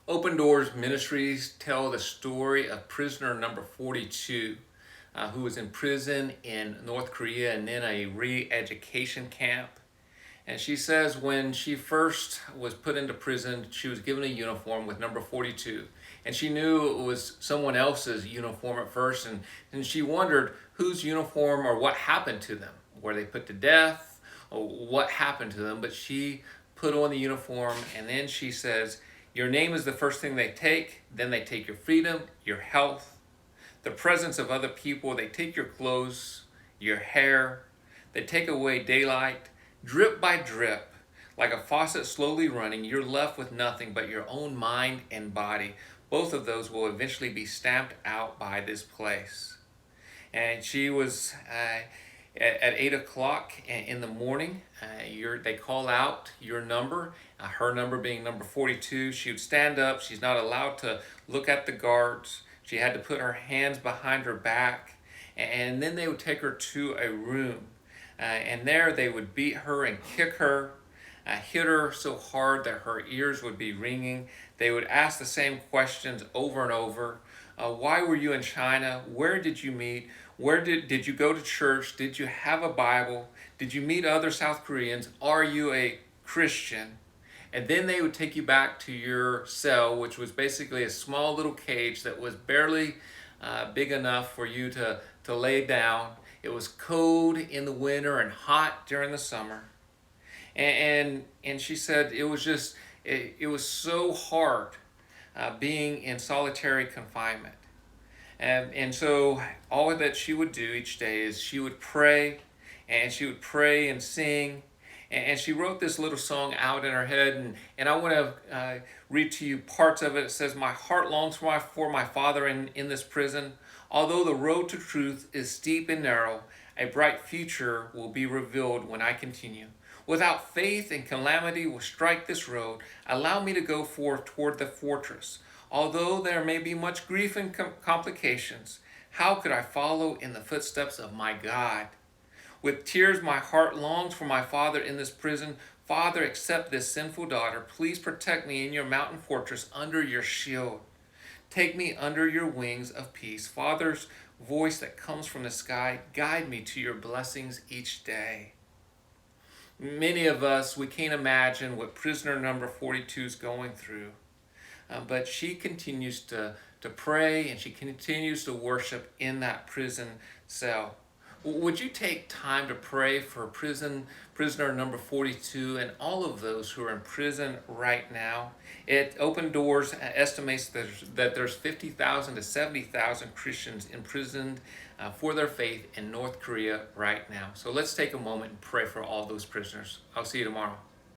Open Doors Ministries tell the story of prisoner number 42, who was in prison in North Korea and then a re-education camp. And she says when she first was put into prison, she was given a uniform with number 42. And she knew it was someone else's uniform at first, and she wondered whose uniform or what happened to them. Were they put to death? Or what happened to them? But she put on the uniform, and then she says, your name is the first thing they take, then they take your freedom, your health, the presence of other people, they take your clothes, your hair, they take away daylight, drip by drip, like a faucet slowly running, you're left with nothing but your own mind and body. Both of those will eventually be stamped out by this place. And she was at 8 o'clock in the morning. They call out your number, her number being number 42. She would stand up. She's not allowed to look at the guards. She had to put her hands behind her back. And then they would take her to a room. And there they would beat her and kick her, hit her so hard that her ears would be ringing. They would ask the same questions over and over. Why were you in China? Where did you meet? Where did you go to church? Did you have a Bible? Did you meet other South Koreans? Are you a Christian? And then they would take you back to your cell, which was basically a small little cage that was barely big enough for you to lay down. It was cold in the winter and hot during the summer. And she said it was just, it was so hard being in solitary confinement. And so all that she would do each day is she would pray, and she would pray and sing. And she wrote this little song out in her head, and I want to read to you parts of it. It says, my heart longs for my Father in this prison. Although the road to truth is steep and narrow, a bright future will be revealed when I continue. Without faith and calamity will strike this road. Allow me to go forth toward the fortress. Although there may be much grief and complications, how could I follow in the footsteps of my God? With tears, my heart longs for my Father in this prison. Father, accept this sinful daughter. Please protect me in your mountain fortress under your shield. Take me under your wings of peace. Father's voice that comes from the sky, guide me to your blessings each day. Many of us, we can't imagine what prisoner number 42 is going through. But she continues to pray, and she continues to worship in that prison cell. Would you take time to pray for prisoner number 42 and all of those who are in prison right now? Open Doors estimates that there's 50,000 to 70,000 Christians imprisoned for their faith in North Korea right now. So let's take a moment and pray for all those prisoners. I'll see you tomorrow.